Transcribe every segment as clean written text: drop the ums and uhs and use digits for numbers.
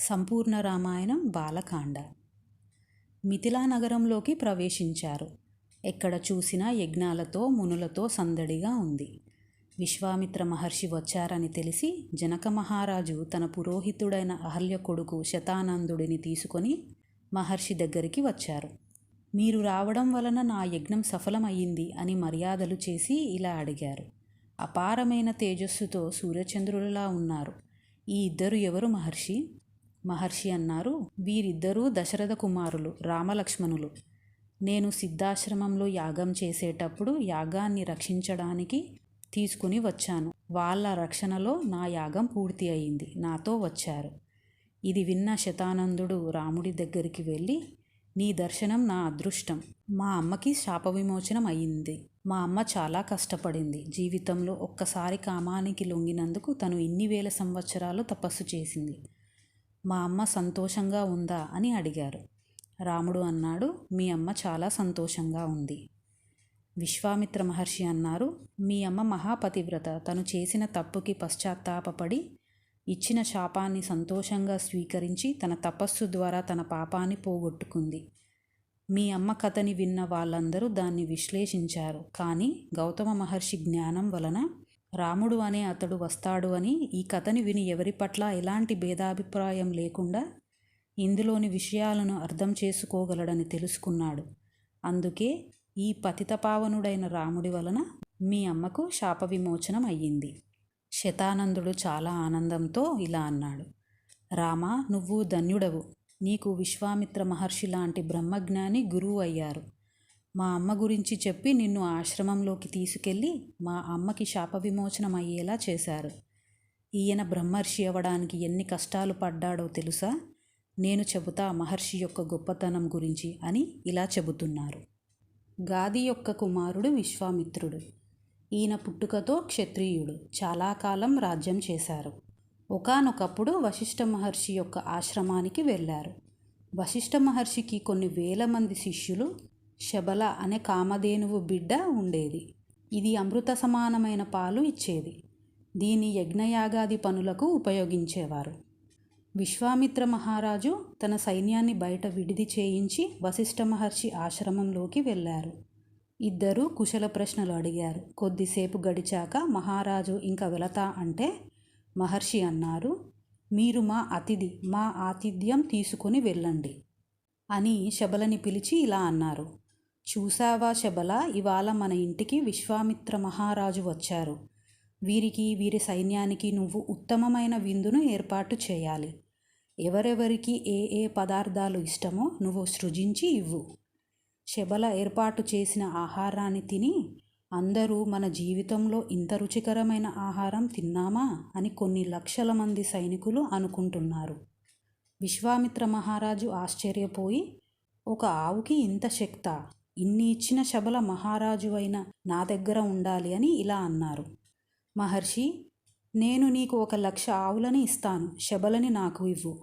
సంపూర్ణ రామాయణం బాలకాండ. మిథిలా నగరంలోకి ప్రవేశించారు. ఎక్కడ చూసినా యజ్ఞాలతో మునులతో సందడిగా ఉంది. విశ్వామిత్ర మహర్షి వచ్చారని తెలిసి జనక మహారాజు తన పురోహితుడైన అహల్య కొడుకు శతానందుడిని తీసుకొని మహర్షి దగ్గరికి వచ్చారు. మీరు రావడం వలన నా యజ్ఞం సఫలమయ్యింది అని మర్యాదలు చేసి ఇలా అడిగారు. అపారమైన తేజస్సుతో సూర్యచంద్రులలా ఉన్నారు. ఈ ఇద్దరు ఎవరు మహర్షి? మహర్షి అన్నారు, వీరిద్దరూ దశరథ కుమారులు రామలక్ష్మణులు. నేను సిద్ధాశ్రమంలో యాగం చేసేటప్పుడు యాగాన్ని రక్షించడానికి తీసుకుని వచ్చాను. వాళ్ళ రక్షణలో నా యాగం పూర్తి అయింది. నాతో వచ్చారు. ఇది విన్న శతానందుడు రాముడి దగ్గరికి వెళ్ళి, నీ దర్శనం నా అదృష్టం. మా అమ్మకి శాప విమోచనం అయ్యింది. మా అమ్మ చాలా కష్టపడింది. జీవితంలో ఒక్కసారి కామానికి లొంగినందుకు తను ఇన్ని వేల సంవత్సరాలు తపస్సు చేసింది. మా అమ్మ సంతోషంగా ఉందా అని అడిగారు. రాముడు అన్నాడు, మీ అమ్మ చాలా సంతోషంగా ఉంది. విశ్వామిత్ర మహర్షి అన్నారు, మీ అమ్మ మహాపతివ్రత. తను చేసిన తప్పుకి పశ్చాత్తాపపడి ఇచ్చిన శాపాన్ని సంతోషంగా స్వీకరించి తన తపస్సు ద్వారా తన పాపాన్ని పోగొట్టుకుంది. మీ అమ్మ కథని విన్న వాళ్ళందరూ దాన్ని విశ్లేషించారు. కానీ గౌతమ మహర్షి జ్ఞానం వలన రాముడు అనే అతడు వస్తాడు అని ఈ కథని విని ఎవరి పట్ల ఎలాంటి భేదాభిప్రాయం లేకుండా ఇందులోని విషయాలను అర్థం చేసుకోగలడని తెలుసుకున్నాడు. అందుకే ఈ పతితపావనుడైన రాముడి వలన మీ అమ్మకు శాప విమోచనం అయ్యింది. శతానందుడు చాలా ఆనందంతో ఇలా అన్నాడు, రామా, నువ్వు ధన్యుడవు. నీకు విశ్వామిత్ర మహర్షి లాంటి బ్రహ్మజ్ఞాని గురువు అయ్యారు. మా అమ్మ గురించి చెప్పి నిన్ను ఆశ్రమంలోకి తీసుకెళ్ళి మా అమ్మకి శాప విమోచనం అయ్యేలా చేశారు. ఈయన బ్రహ్మర్షి అవ్వడానికి ఎన్ని కష్టాలు పడ్డాడో తెలుసా? నేను చెబుతా మహర్షి యొక్క గొప్పతనం గురించి అని ఇలా చెబుతున్నారు. గాది యొక్క కుమారుడు విశ్వామిత్రుడు. ఈయన పుట్టుకతో క్షత్రియుడు. చాలా కాలం రాజ్యం చేశారు. ఒకానొకప్పుడు వశిష్ఠ మహర్షి యొక్క ఆశ్రమానికి వెళ్ళారు. వశిష్ఠ మహర్షికి కొన్ని వేల మంది శిష్యులు, శబల అనే కామధేనువు బిడ్డ ఉండేది. ఇది అమృత సమానమైన పాలు ఇచ్చేది. దీని యజ్ఞయాగాది పనులకు ఉపయోగించేవారు. విశ్వామిత్ర మహారాజు తన సైన్యాన్ని బయట విడిది చేయించి వశిష్ఠ మహర్షి ఆశ్రమంలోకి వెళ్ళారు. ఇద్దరూ కుశల ప్రశ్నలు అడిగారు. కొద్దిసేపు గడిచాక మహారాజు ఇంకా వెళతా అంటే మహర్షి అన్నారు, మీరు మా అతిథి, మా ఆతిథ్యం తీసుకుని వెళ్ళండి అని శబలని పిలిచి ఇలా అన్నారు, చూసావా శబల, ఇవాళ మన ఇంటికి విశ్వామిత్ర మహారాజు వచ్చారు. వీరికి వీరి సైన్యానికి నువ్వు ఉత్తమమైన విందును ఏర్పాటు చేయాలి. ఎవరెవరికి ఏ ఏ పదార్థాలు ఇష్టమో నువ్వు సృజించి ఇవ్వు. శబల ఏర్పాటు చేసిన ఆహారాన్ని తిని అందరూ మన జీవితంలో ఇంత రుచికరమైన ఆహారం తిన్నామా అని కొన్ని లక్షల మంది సైనికులు అనుకుంటున్నారు. విశ్వామిత్ర మహారాజు ఆశ్చర్యపోయి, ఒక ఆవుకి ఇంత శక్తా? ఇన్ని ఇచ్చిన శబల మహారాజు అయిన నా దగ్గర ఉండాలి అని ఇలా అన్నారు. మహర్షి, నేను నీకు 1,00,000 ఆవులని ఇస్తాను, శబలని నాకు ఇవ్వు.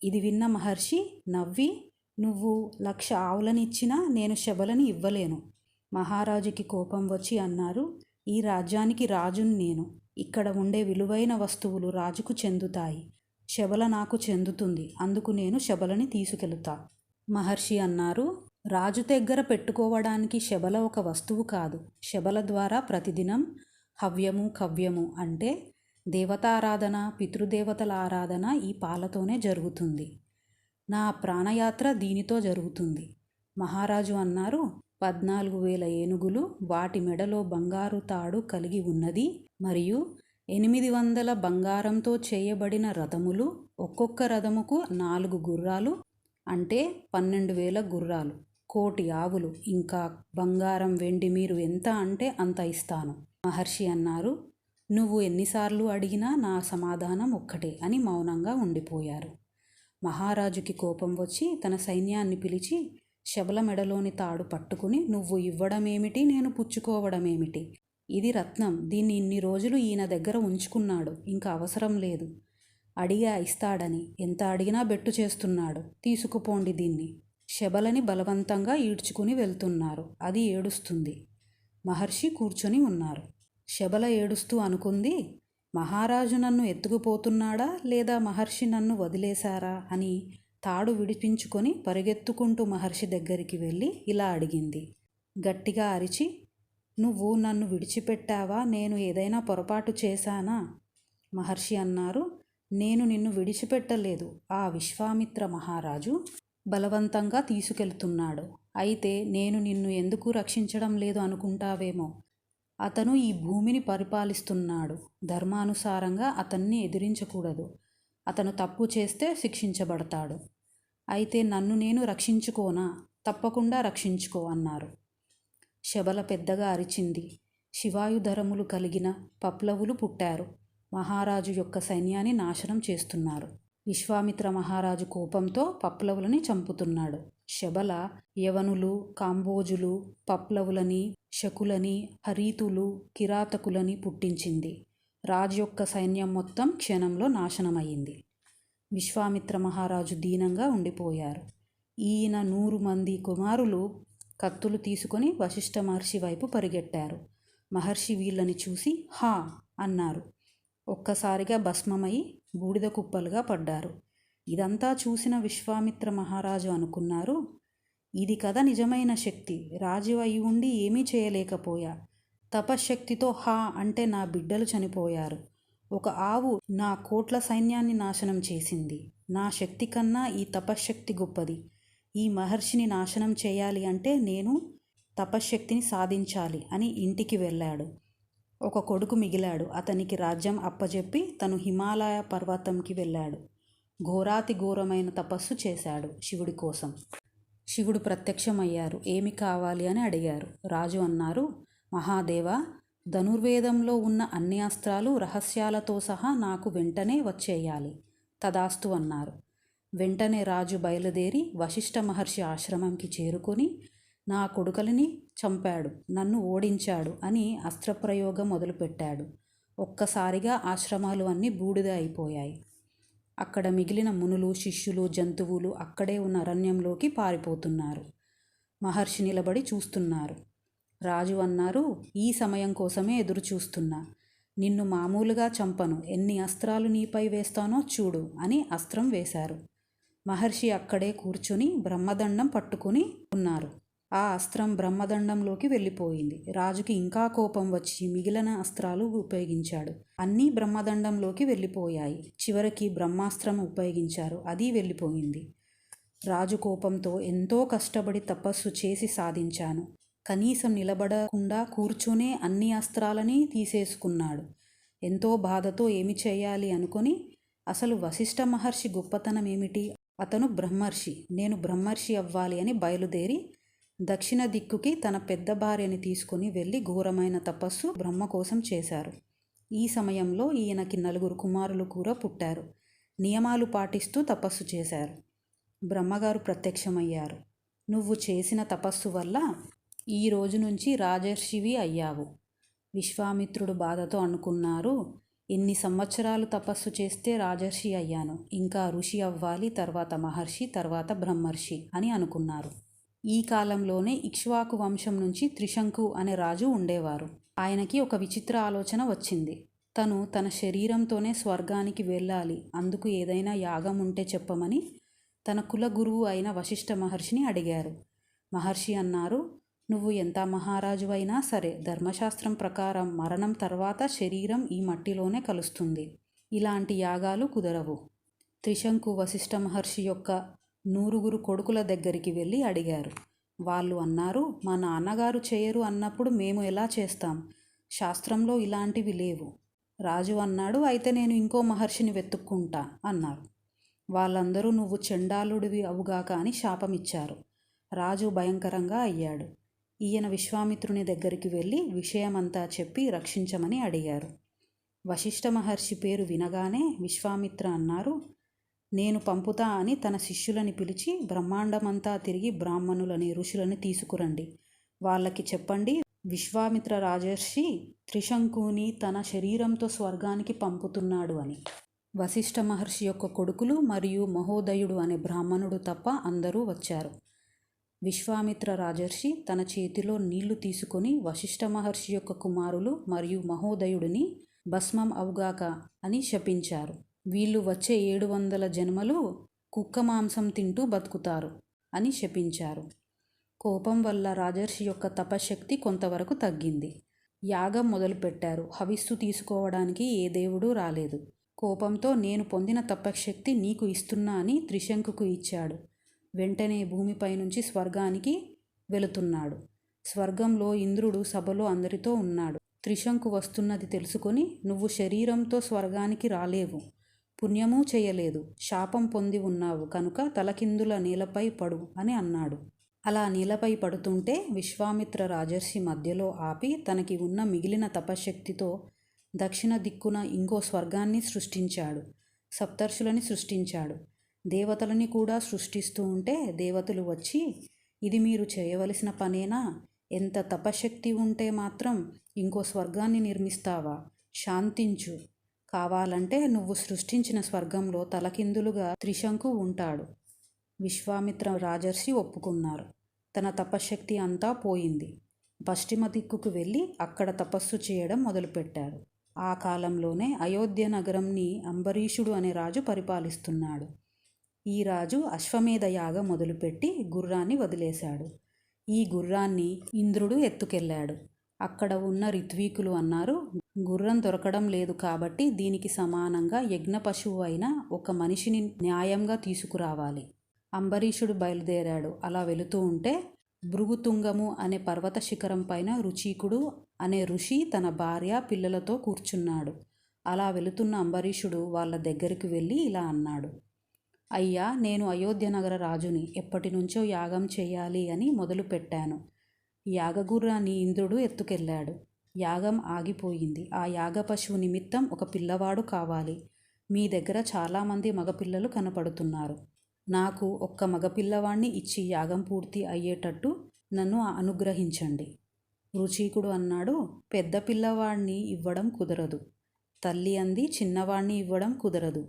ఇది విన్న మహర్షి నవ్వి, నువ్వు 1,00,000 ఆవులని ఇచ్చినా నేను శబలని ఇవ్వలేను. మహారాజుకి కోపం వచ్చి అన్నారు, ఈ రాజ్యానికి రాజును నేను. ఇక్కడ ఉండే విలువైన వస్తువులు రాజుకు చెందుతాయి. శబల నాకు చెందుతుంది. అందుకు నేను శబలని తీసుకెళుతా. మహర్షి అన్నారు, రాజు దగ్గర పెట్టుకోవడానికి శబల ఒక వస్తువు కాదు. శబల ద్వారా ప్రతిదినం హవ్యము కవ్యము అంటే దేవతారాధన, పితృదేవతల ఆరాధన ఈ పాలతోనే జరుగుతుంది. నా ప్రాణయాత్ర దీనితో జరుగుతుంది. మహారాజు అన్నారు, 14,000 ఏనుగులు, వాటి మెడలో బంగారు తాడు కలిగి ఉన్నది మరియు 800 బంగారంతో చేయబడిన రథములు, ఒక్కొక్క రథముకు 4 గుర్రాలు అంటే 12,000 గుర్రాలు, 1,000,000 ఆవులు, ఇంకా బంగారం వెండి మీరు ఎంత అంటే అంత ఇస్తాను. మహర్షి అన్నారు, నువ్వు ఎన్నిసార్లు అడిగినా నా సమాధానం ఒక్కటే అని మౌనంగా ఉండిపోయారు. మహారాజుకి కోపం వచ్చి తన సైన్యాన్ని పిలిచి శబల మెడలోని తాడు పట్టుకుని, నువ్వు ఇవ్వడమేమిటి, నేను పుచ్చుకోవడమేమిటి? ఇది రత్నం. దీన్ని ఇన్ని రోజులు ఈయన దగ్గర ఉంచుకున్నాడు. ఇంకా అవసరం లేదు. అడిగా ఇస్తాడని ఎంత అడిగినా బెట్టు చేస్తున్నాడు. తీసుకుపోండి దీన్ని. శబలని బలవంతంగా ఈడ్చుకుని వెళ్తున్నారు. అది ఏడుస్తుంది. మహర్షి కూర్చొని ఉన్నారు. శబల ఏడుస్తూ అనుకుంది, మహారాజు నన్ను ఎత్తుకుపోతున్నాడా లేదా మహర్షి నన్ను వదిలేశారా అని తాడు విడిపించుకొని పరిగెత్తుకుంటూ మహర్షి దగ్గరికి వెళ్ళి ఇలా అడిగింది. గట్టిగా అరిచి, నువ్వు నన్ను విడిచిపెట్టావా? నేను ఏదైనా పొరపాటు చేశానా? మహర్షి అన్నారు, నేను నిన్ను విడిచిపెట్టలేదు. ఆ విశ్వామిత్ర మహారాజు బలవంతంగా తీసుకెళ్తున్నాడు. అయితే నేను నిన్ను ఎందుకు రక్షించడం లేదు అనుకుంటావేమో. అతను ఈ భూమిని పరిపాలిస్తున్నాడు. ధర్మానుసారంగా అతన్ని ఎదిరించకూడదు. అతను తప్పు చేస్తే శిక్షించబడతాడు. అయితే నన్ను నేను రక్షించుకోనా? తప్పకుండా రక్షించుకో అన్నారు. శబల పెద్దగా అరిచింది. శివాయుధరములు కలిగిన పప్లవులు పుట్టారు. మహారాజు యొక్క సైన్యాన్ని నాశనం చేస్తున్నారు. విశ్వామిత్ర మహారాజు కోపంతో పప్లవులని చంపుతున్నాడు. శబల యవనులు, కాంబోజులు, పప్లవులని, శకులని, హరీతులు, కిరాతకులని పుట్టించింది. రాజు యొక్క సైన్యం మొత్తం క్షణంలో నాశనమయ్యింది. విశ్వామిత్ర మహారాజు దీనంగా ఉండిపోయారు. ఈయన 100 మంది కుమారులు కత్తులు తీసుకొని వశిష్ఠ మహర్షి వైపు పరిగెట్టారు. మహర్షి వీళ్ళని చూసి హా అన్నారు. ఒక్కసారిగా భస్మమై బూడిద కుప్పలుగా పడ్డారు. ఇదంతా చూసిన విశ్వామిత్ర మహారాజు అనుకున్నారు, ఇది కదా నిజమైన శక్తి. రాజు అయి ఉండి ఏమీ చేయలేకపోయా. తపశ్శక్తితో హా అంటే నా బిడ్డలు చనిపోయారు. ఒక ఆవు నా కోట్ల సైన్యాన్ని నాశనం చేసింది. నా శక్తి కన్నా ఈ తపశ్శక్తి గొప్పది. ఈ మహర్షిని నాశనం చేయాలి అంటే నేను తపశ్శక్తిని సాధించాలి అని ఇంటికి వెళ్ళాడు. ఒక కొడుకు మిగిలాడు. అతనికి రాజ్యం అప్పజెప్పి తను హిమాలయ పర్వతంకి వెళ్ళాడు. ఘోరాతి ఘోరమైన తపస్సు చేశాడు శివుడి కోసం. శివుడు ప్రత్యక్షమయ్యారు. ఏమి కావాలి అని అడిగారు. రాజు అన్నారు, మహాదేవా, ధనుర్వేదంలో ఉన్న అన్ని అస్త్రాలు రహస్యాలతో సహా నాకు వెంటనే వచ్చేయాలి. తదాస్తు అన్నారు. వెంటనే రాజు బయలుదేరి వశిష్ఠ మహర్షి ఆశ్రమంకి చేరుకొని నా కొడుకులని చంపాడు, నన్ను ఓడించాడు అని అస్త్రప్రయోగం మొదలుపెట్టాడు. ఒక్కసారిగా ఆశ్రమాలు అన్నీ బూడిద అయిపోయాయి. అక్కడ మిగిలిన మునులు, శిష్యులు, జంతువులు అక్కడే ఉన్న అరణ్యంలోకి పారిపోతున్నారు. మహర్షి నిలబడి చూస్తున్నారు. రాజు అన్నారు, ఈ సమయం కోసమే ఎదురు చూస్తున్నా. నిన్ను మామూలుగా చంపను. ఎన్ని అస్త్రాలు నీపై వేస్తానో చూడు అని అస్త్రం వేశారు. మహర్షి అక్కడే కూర్చుని బ్రహ్మదండం పట్టుకుని ఉన్నారు. ఆ అస్త్రం బ్రహ్మదండంలోకి వెళ్ళిపోయింది. రాజుకి ఇంకా కోపం వచ్చి మిగిలిన అస్త్రాలు ఉపయోగించాడు. అన్నీ బ్రహ్మదండంలోకి వెళ్ళిపోయాయి. చివరికి బ్రహ్మాస్త్రం ఉపయోగించారు. అది వెళ్ళిపోయింది. రాజు కోపంతో ఎంతో కష్టపడి తపస్సు చేసి సాధించాను. కనీసం నిలబడకుండా కూర్చునే అన్ని అస్త్రాలని తీసేసుకున్నాడు. ఎంతో బాధతో ఏమి చేయాలి అనుకొని, అసలు వశిష్ఠ మహర్షి గొప్పతనం ఏమిటి? అతను బ్రహ్మర్షి, నేను బ్రహ్మర్షి అవ్వాలి అని బయలుదేరి దక్షిణ దిక్కుకి తన పెద్ద భార్యని తీసుకుని వెళ్ళి ఘోరమైన తపస్సు బ్రహ్మ కోసం చేశారు. ఈ సమయంలో ఈయనకి 4 కుమారులు కూడా పుట్టారు. నియమాలు పాటిస్తూ తపస్సు చేశారు. బ్రహ్మగారు ప్రత్యక్షమయ్యారు. నువ్వు చేసిన తపస్సు వల్ల ఈ రోజు నుంచి రాజర్షివి అయ్యావు. విశ్వామిత్రుడు బాధతో అనుకున్నారు, ఇన్ని సంవత్సరాలు తపస్సు చేస్తే రాజర్షి అయ్యాను, ఇంకా ఋషి అవ్వాలి, తర్వాత మహర్షి, తర్వాత బ్రహ్మర్షి అని అనుకున్నారు. ఈ కాలంలోనే ఇక్ష్వాకు వంశం నుంచి త్రిశంకు అనే రాజు ఉండేవారు. ఆయనకి ఒక విచిత్ర ఆలోచన వచ్చింది. తను తన శరీరంతోనే స్వర్గానికి వెళ్ళాలి, అందుకు ఏదైనా యాగం ఉంటే చెప్పమని తన కుల గురువు అయిన వశిష్ఠ మహర్షిని అడిగారు. మహర్షి అన్నారు, నువ్వు ఎంత మహారాజు అయినా సరే ధర్మశాస్త్రం ప్రకారం మరణం తర్వాత శరీరం ఈ మట్టిలోనే కలుస్తుంది. ఇలాంటి యాగాలు కుదరవు. త్రిశంకు వశిష్ఠ మహర్షి యొక్క 100 కొడుకుల దగ్గరికి వెళ్ళి అడిగారు. వాళ్ళు అన్నారు, మా నాన్నగారు చేయరు అన్నప్పుడు మేము ఎలా చేస్తాం? శాస్త్రంలో ఇలాంటివి లేవు. రాజు అన్నాడు, అయితే నేను ఇంకో మహర్షిని వెతుక్కుంటా అన్నారు. వాళ్ళందరూ నువ్వు చండాలుడివి అవుగాక అని శాపమిచ్చారు. రాజు భయంకరంగా అయ్యాడు. ఈయన విశ్వామిత్రుని దగ్గరికి వెళ్ళి విషయమంతా చెప్పి రక్షించమని అడిగారు. వశిష్ఠ మహర్షి పేరు వినగానే విశ్వామిత్ర అన్నారు, నేను పంపుతా అని తన శిష్యులని పిలిచి బ్రహ్మాండమంతా తిరిగి బ్రాహ్మణులని, ఋషులని తీసుకురండి. వాళ్ళకి చెప్పండి, విశ్వామిత్ర రాజర్షి త్రిశంకుని తన శరీరంతో స్వర్గానికి పంపుతున్నాడు అని. వశిష్ఠ మహర్షి యొక్క కొడుకులు మరియు మహోదయుడు అనే బ్రాహ్మణుడు తప్ప అందరూ వచ్చారు. విశ్వామిత్ర రాజర్షి తన చేతిలో నీళ్లు తీసుకొని వశిష్ఠ మహర్షి యొక్క కుమారులు మరియు మహోదయుడిని భస్మం అవుగాక అని శపించారు. వీళ్ళు వచ్చే 700 జన్మలు కుక్క మాంసం తింటూ బతుకుతారు అని శపించారు. కోపం వల్ల రాజర్షి యొక్క తపశ్శక్తి కొంతవరకు తగ్గింది. యాగం మొదలుపెట్టారు. హవిస్సు తీసుకోవడానికి ఏ దేవుడు రాలేదు. కోపంతో నేను పొందిన తపశ్శక్తి నీకు ఇస్తున్నా అని త్రిశంకుకు ఇచ్చాడు. వెంటనే భూమిపై నుంచి స్వర్గానికి వెళుతున్నాడు. స్వర్గంలో ఇంద్రుడు సభలో అందరితో ఉన్నాడు. త్రిశంకు వస్తున్నది తెలుసుకొని, నువ్వు శరీరంతో స్వర్గానికి రాలేవు, పుణ్యమూ చేయలేదు, శాపం పొంది ఉన్నావు కనుక తలకిందుల నేలపై పడు అని అన్నాడు. అలా నేలపై పడుతుంటే విశ్వామిత్ర రాజర్షి మధ్యలో ఆపి తనకి ఉన్న మిగిలిన తపశ్శక్తితో దక్షిణ దిక్కున ఇంకో స్వర్గాన్ని సృష్టించాడు. సప్తర్షులని సృష్టించాడు. దేవతలని కూడా సృష్టిస్తూ ఉంటే దేవతలు వచ్చి, ఇది మీరు చేయవలసిన పనేనా? ఎంత తపశ్శక్తి ఉంటే మాత్రం ఇంకో స్వర్గాన్ని నిర్మిస్తావా? శాంతించు. కావాలంటే నువ్వు సృష్టించిన స్వర్గంలో తలకిందులుగా త్రిశంకు ఉంటాడు. విశ్వామిత్ర రాజర్షి ఒప్పుకున్నారు. తన తపశ్శక్తి అంతా పోయింది. పశ్చిమ దిక్కుకు వెళ్ళి అక్కడ తపస్సు చేయడం మొదలుపెట్టాడు. ఆ కాలంలోనే అయోధ్య నగరంని అంబరీషుడు అనే రాజు పరిపాలిస్తున్నాడు. ఈ రాజు అశ్వమేధ యాగం మొదలుపెట్టి గుర్రాన్ని వదిలేశాడు. ఈ గుర్రాన్ని ఇంద్రుడు ఎత్తుకెళ్ళాడు. అక్కడ ఉన్న ఋత్వీకులు అన్నారు, గుర్రం దొరకడం లేదు కాబట్టి దీనికి సమానంగా యజ్ఞ పశువు అయిన ఒక మనిషిని న్యాయంగా తీసుకురావాలి. అంబరీషుడు బయలుదేరాడు. అలా వెళుతూ ఉంటే భృగుతుంగము అనే పర్వత శిఖరం పైన రుచీకుడు అనే ఋషి తన భార్య పిల్లలతో కూర్చున్నాడు. అలా వెళుతున్న అంబరీషుడు వాళ్ళ దగ్గరికి వెళ్ళి ఇలా అన్నాడు, అయ్యా, నేను అయోధ్య నగర రాజుని. ఎప్పటి నుంచో యాగం చేయాలి అని మొదలు పెట్టాను. యాగగుర్రాన్ని ఇంద్రుడు ఎత్తుకెళ్ళాడు. యాగం ఆగిపోయింది. ఆ యాగ పశువు నిమిత్తం ఒక పిల్లవాడు కావాలి. మీ దగ్గర చాలామంది మగపిల్లలు కనపడుతున్నారు. నాకు ఒక్క మగపిల్లవాణ్ణి ఇచ్చి యాగం పూర్తి అయ్యేటట్టు నన్ను అనుగ్రహించండి. రుచీకుడు అన్నాడు, పెద్ద పిల్లవాడిని ఇవ్వడం కుదరదు. తల్లి అంది, చిన్నవాణ్ణి ఇవ్వడం కుదరదు.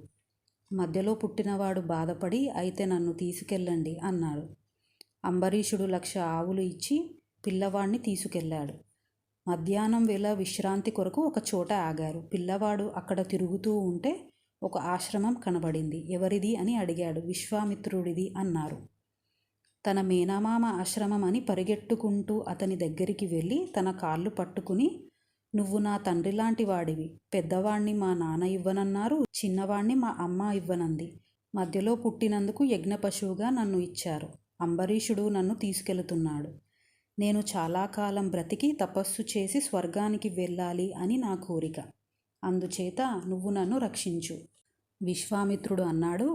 మధ్యలో పుట్టినవాడు బాధపడి, అయితే నన్ను తీసుకెళ్ళండి అన్నాడు. అంబరీషుడు 1,00,000 ఆవులు ఇచ్చి పిల్లవాడిని తీసుకెళ్ళాడు. మధ్యాహ్నం వేళ విశ్రాంతి కొరకు ఒక చోట ఆగారు. పిల్లవాడు అక్కడ తిరుగుతూ ఉంటే ఒక ఆశ్రమం కనబడింది. ఎవరిది అని అడిగాడు. విశ్వామిత్రుడిది అన్నారు. తన మేనమామ ఆశ్రమం అని పరిగెట్టుకుంటూ అతని దగ్గరికి వెళ్ళి తన కాళ్ళు పట్టుకుని, నువ్వు నా తండ్రి లాంటి వాడివి. పెద్దవాణ్ణి మా నాన్న ఇవ్వనన్నారు, చిన్నవాణ్ణి మా అమ్మ ఇవ్వనంది. మధ్యలో పుట్టినందుకు యజ్ఞ పశువుగా నన్ను ఇచ్చారు. అంబరీషుడు నన్ను తీసుకెళుతున్నాడు. నేను చాలా కాలం బ్రతికి తపస్సు చేసి స్వర్గానికి వెళ్ళాలి అని నా కోరిక. అందుచేత నువ్వు నన్ను రక్షించు. విశ్వామిత్రుడు అన్నాడు,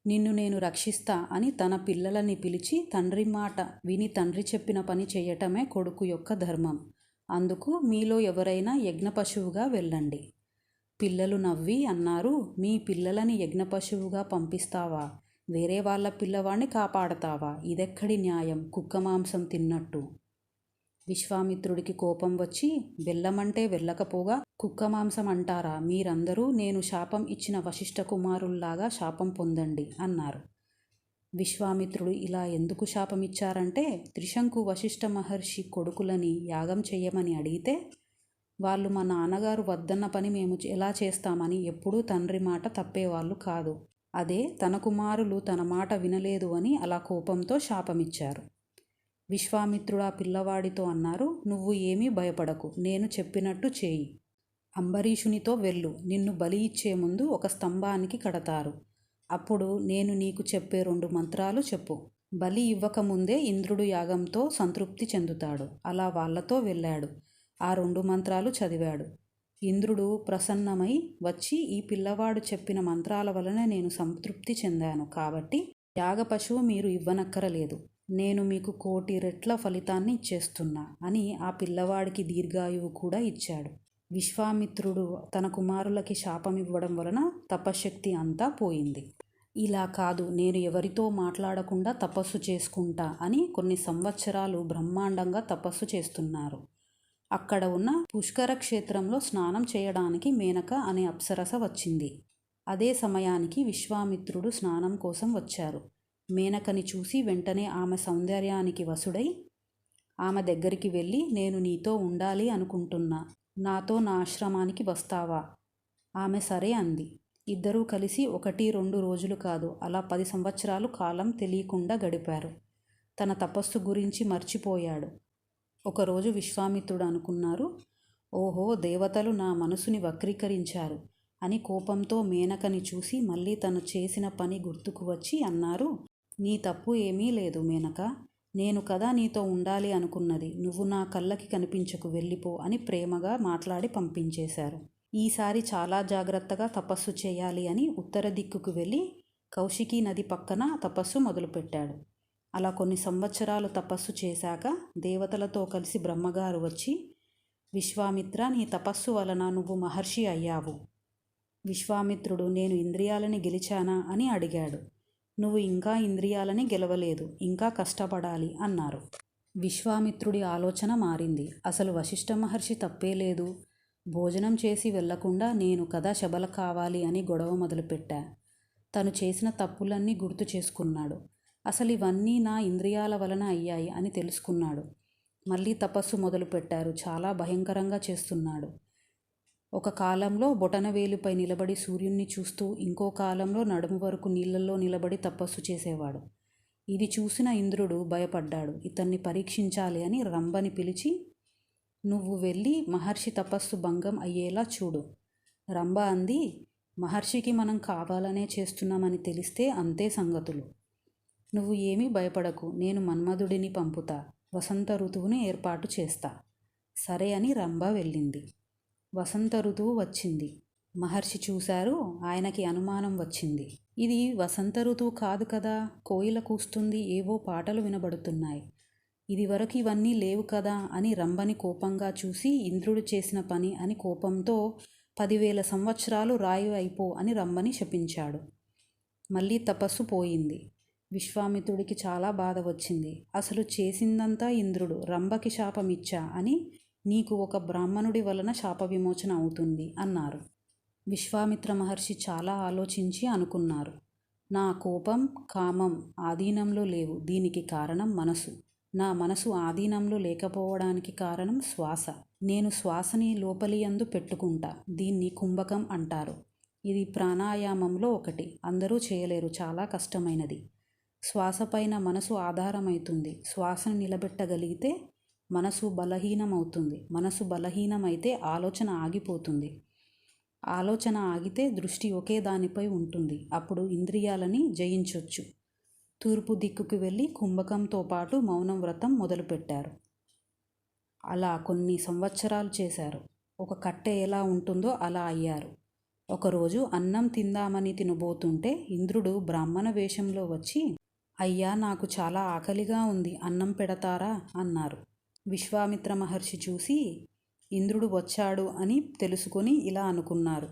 నిన్ను నేను రక్షిస్తా అని తన పిల్లలని పిలిచి తండ్రి మాట విని తండ్రి చెప్పిన పని చేయటమే కొడుకు యొక్క ధర్మం. అందుకు మీలో ఎవరైనా యజ్ఞ పశువుగా వెళ్ళండి. పిల్లలు నవ్వి అన్నారు, మీ పిల్లలని యజ్ఞ పశువుగా పంపిస్తావా? వేరే వాళ్ళ పిల్లవాడిని కాపాడతావా? ఇదెక్కడి న్యాయం? కుక్క మాంసం తిన్నట్టు. విశ్వామిత్రుడికి కోపం వచ్చి, వెళ్ళమంటే వెళ్ళకపోగా కుక్క మాంసం అంటారా? మీరందరూ నేను శాపం ఇచ్చిన వశిష్ఠ కుమారుల్లాగా శాపం పొందండి అన్నారు. విశ్వామిత్రుడు ఇలా ఎందుకు శాపం ఇచ్చారంటే, త్రిశంకు వశిష్ఠ మహర్షి కొడుకులని యాగం చెయ్యమని అడిగితే వాళ్ళు మా నాన్నగారు వద్దన్న పని మేము ఎలా చేస్తామని ఎప్పుడూ తండ్రి మాట తప్పేవాళ్ళు కాదు. అదే తన కుమారులు తన మాట వినలేదు అని అలా కోపంతో శాపమిచ్చారు. విశ్వామిత్రుడు ఆ పిల్లవాడితో అన్నారు, నువ్వు ఏమీ భయపడకు, నేను చెప్పినట్టు చేయి. అంబరీషునితో వెళ్ళు. నిన్ను బలి ఇచ్చే ముందు ఒక స్తంభానికి కడతారు. అప్పుడు నేను నీకు చెప్పే 2 మంత్రాలు చెప్పు. బలి ఇవ్వకముందే ఇంద్రుడు యాగంతో సంతృప్తి చెందుతాడు. అలా వాళ్లతో వెళ్ళాడు. ఆ 2 మంత్రాలు చదివాడు. ఇంద్రుడు ప్రసన్నమై వచ్చి, ఈ పిల్లవాడు చెప్పిన మంత్రాల వలన నేను సంతృప్తి చెందాను కాబట్టి యాగ పశువు మీరు ఇవ్వనక్కరలేదు. నేను మీకు 1,000,000 రెట్ల ఫలితాన్ని ఇచ్చేస్తున్నా అని ఆ పిల్లవాడికి దీర్ఘాయువు కూడా ఇచ్చాడు. విశ్వామిత్రుడు తన కుమారులకి శాపం ఇవ్వడం వలన తపశ్శక్తి అంతా పోయింది. ఇలా కాదు, నేను ఎవరితో మాట్లాడకుండా తపస్సు చేసుకుంటా అని కొన్ని సంవత్సరాలు బ్రహ్మాండంగా తపస్సు చేస్తున్నారు. అక్కడ ఉన్న పుష్కర క్షేత్రంలో స్నానం చేయడానికి మేనక అనే అప్సరస వచ్చింది. అదే సమయానికి విశ్వామిత్రుడు స్నానం కోసం వచ్చారు. మేనకని చూసి వెంటనే ఆమె సౌందర్యానికి వశుడై ఆమె దగ్గరికి వెళ్ళి, నేను నీతో ఉండాలి అనుకుంటున్నా. నాతో నా ఆశ్రమానికి వస్తావా? ఆమె సరే అంది. ఇద్దరూ కలిసి 1-2 రోజులు కాదు, అలా 10 సంవత్సరాలు కాలం తెలియకుండా గడిపారు. తన తపస్సు గురించి మర్చిపోయాడు. ఒకరోజు విశ్వామిత్రుడు అనుకున్నారు, ఓహో, దేవతలు నా మనసుని వక్రీకరించారు అని కోపంతో మేనకని చూసి మళ్ళీ తను చేసిన పని గుర్తుకు వచ్చి అన్నారు, నీ తప్పు ఏమీ లేదు మేనక. నేను కదా నీతో ఉండాలి అనుకున్నది. నువ్వు నా కళ్ళకి కనిపించకు, వెళ్ళిపో అని ప్రేమగా మాట్లాడి పంపించేశారు. ఈసారి చాలా జాగ్రత్తగా తపస్సు చేయాలి అని ఉత్తర దిక్కుకు వెళ్ళి కౌశికీ నది పక్కన తపస్సు మొదలుపెట్టాడు. అలా కొన్ని సంవత్సరాలు తపస్సు చేశాక దేవతలతో కలిసి బ్రహ్మగారు వచ్చి, విశ్వామిత్ర, నీ తపస్సు వలన నువ్వు మహర్షి అయ్యావు. విశ్వామిత్రుడు, నేను ఇంద్రియాలని గెలిచానా అని అడిగాడు. నువ్వు ఇంకా ఇంద్రియాలని గెలవలేదు, ఇంకా కష్టపడాలి అన్నారు. విశ్వామిత్రుడి ఆలోచన మారింది. అసలు వశిష్ఠ మహర్షి తప్పే లేదు. భోజనం చేసి వెళ్లకుండా నేను కదా శబల కావాలి అని గొడవ మొదలుపెట్టా. తను చేసిన తప్పులన్నీ గుర్తు చేసుకున్నాడు. అసలు ఇవన్నీ నా ఇంద్రియాల వలన అయ్యాయి అని తెలుసుకున్నాడు. మళ్ళీ తపస్సు మొదలుపెట్టారు. చాలా భయంకరంగా చేస్తున్నాడు. ఒక కాలంలో బొటనవేలుపై నిలబడి సూర్యుణ్ణి చూస్తూ, ఇంకో కాలంలో నడుము వరకు నీళ్ళల్లో నిలబడి తపస్సు చేసేవాడు. ఇది చూసిన ఇంద్రుడు భయపడ్డాడు. ఇతన్ని పరీక్షించాలి అని రంభని పిలిచి, నువ్వు వెళ్ళి మహర్షి తపస్సు భంగం అయ్యేలా చూడు. రంభ అంది, మహర్షికి మనం కావాలనే చేస్తున్నామని తెలిస్తే అంతే సంగతులు. నువ్వు ఏమీ భయపడకు, నేను మన్మధుడిని పంపుతా, వసంత ఋతువుని ఏర్పాటు చేస్తా. సరే అని రంభ వెళ్ళింది. వసంత ఋతువు వచ్చింది. మహర్షి చూశారు. ఆయనకి అనుమానం వచ్చింది. ఇది వసంత ఋతువు కాదు కదా, కోయిల కూస్తుంది, ఏవో పాటలు వినబడుతున్నాయి. ఇదివరకు ఇవన్నీ లేవు కదా అని రంభని కోపంగా చూసి, ఇంద్రుడు చేసిన పని అని కోపంతో 10,000 సంవత్సరాలు రాయి అయిపో అని రంభని శపించాడు. మళ్ళీ తపస్సు పోయింది. విశ్వామిత్రుడికి చాలా బాధ వచ్చింది. అసలు చేసిందంతా ఇంద్రుడు, రంభకి శాపమిచ్చా అని, నీకు ఒక బ్రాహ్మణుడి వలన శాప విమోచన అవుతుంది అన్నారు. విశ్వామిత్ర మహర్షి చాలా ఆలోచించి అనుకున్నారు, నా కోపం, కామం ఆధీనంలో లేవు. దీనికి కారణం మనసు. నా మనసు ఆధీనంలో లేకపోవడానికి కారణం శ్వాస. నేను శ్వాసని లోపలియందు పెట్టుకుంటా. దీన్ని కుంభకం అంటారు. ఇది ప్రాణాయామంలో ఒకటి. అందరూ చేయలేరు, చాలా కష్టమైనది. శ్వాసపైన మనసు ఆధారమవుతుంది. శ్వాసను నిలబెట్టగలిగితే మనసు బలహీనమవుతుంది. మనసు బలహీనమైతే ఆలోచన ఆగిపోతుంది. ఆలోచన ఆగితే దృష్టి ఒకే దానిపై ఉంటుంది. అప్పుడు ఇంద్రియాలని జయించొచ్చు. తూర్పు దిక్కుకు వెళ్ళి కుంభకంతో పాటు మౌనం వ్రతం మొదలుపెట్టారు. అలా కొన్ని సంవత్సరాలు చేశారు. ఒక కట్టె ఎలా ఉంటుందో అలా అయ్యారు. ఒకరోజు అన్నం తిందామని తినబోతుంటే ఇంద్రుడు బ్రాహ్మణ వేషంలో వచ్చి, అయ్యా, నాకు చాలా ఆకలిగా ఉంది, అన్నం పెడతారా అన్నారు. విశ్వామిత్ర మహర్షి చూసి, ఇంద్రుడు వచ్చాడు అని తెలుసుకొని ఇలా అనుకున్నారు,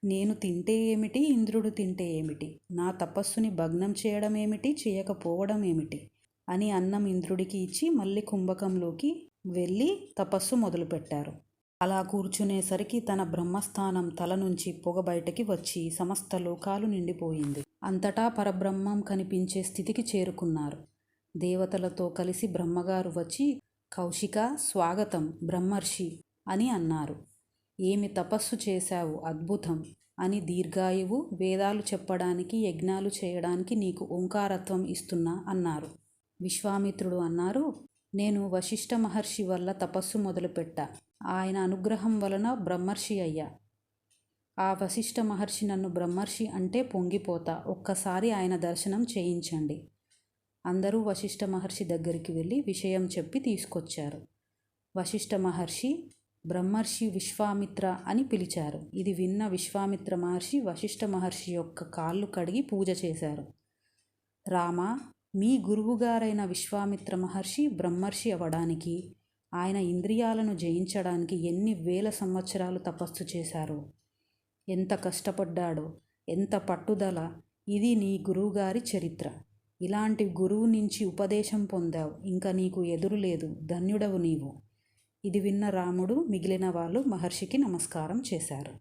నేను తింటే ఏమిటి, ఇంద్రుడు తింటే ఏమిటి, నా తపస్సుని భగ్నం చేయడం ఏమిటి, చేయకపోవడం ఏమిటి అని అన్నం ఇంద్రుడికి ఇచ్చి మళ్ళీ కుంభకంలోకి వెళ్ళి తపస్సు మొదలుపెట్టారు. అలా కూర్చునేసరికి తన బ్రహ్మస్థానం తల నుంచి పొగ బయటకి వచ్చి సమస్త లోకాలు నిండిపోయింది. అంతటా పరబ్రహ్మం కనిపించే స్థితికి చేరుకున్నారు. దేవతలతో కలిసి బ్రహ్మగారు వచ్చి, కౌశిక, స్వాగతం బ్రహ్మర్షి అని అన్నారు. ఏమి తపస్సు చేశావు, అద్భుతం అని, దీర్ఘాయువు, వేదాలు చెప్పడానికి, యజ్ఞాలు చేయడానికి నీకు ఓంకారత్వం ఇస్తున్నా అన్నారు. విశ్వామిత్రుడు అన్నారు, నేను వశిష్ఠ మహర్షి వల్ల తపస్సు మొదలుపెట్టా. ఆయన అనుగ్రహం వలన బ్రహ్మర్షి అయ్యా. ఆ వశిష్ఠ మహర్షి నన్ను బ్రహ్మర్షి అంటే పొంగిపోతా. ఒక్కసారి ఆయన దర్శనం చేయించండి. అందరూ వశిష్ఠ మహర్షి దగ్గరికి వెళ్ళి విషయం చెప్పి తీసుకొచ్చారు. వశిష్ఠ మహర్షి బ్రహ్మర్షి విశ్వామిత్ర అని పిలిచారు. ఇది విన్న విశ్వామిత్ర మహర్షి వశిష్ఠ మహర్షి యొక్క కాళ్ళు కడిగి పూజ చేశారు. రామ, మీ గురువుగారైన విశ్వామిత్ర మహర్షి బ్రహ్మర్షి అవ్వడానికి, ఆయన ఇంద్రియాలను జయించడానికి ఎన్ని వేల సంవత్సరాలు తపస్సు చేశారో, ఎంత కష్టపడ్డాడో, ఎంత పట్టుదల. ఇది నీ గురువుగారి చరిత్ర. ఇలాంటి గురువు నుంచి ఉపదేశం పొందావు, ఇంకా నీకు ఎదురు లేదు, ధన్యుడవు నీవు. ఇది విన్న రాముడు, మిగిలిన వాళ్ళు మహర్షికి నమస్కారం చేశారు.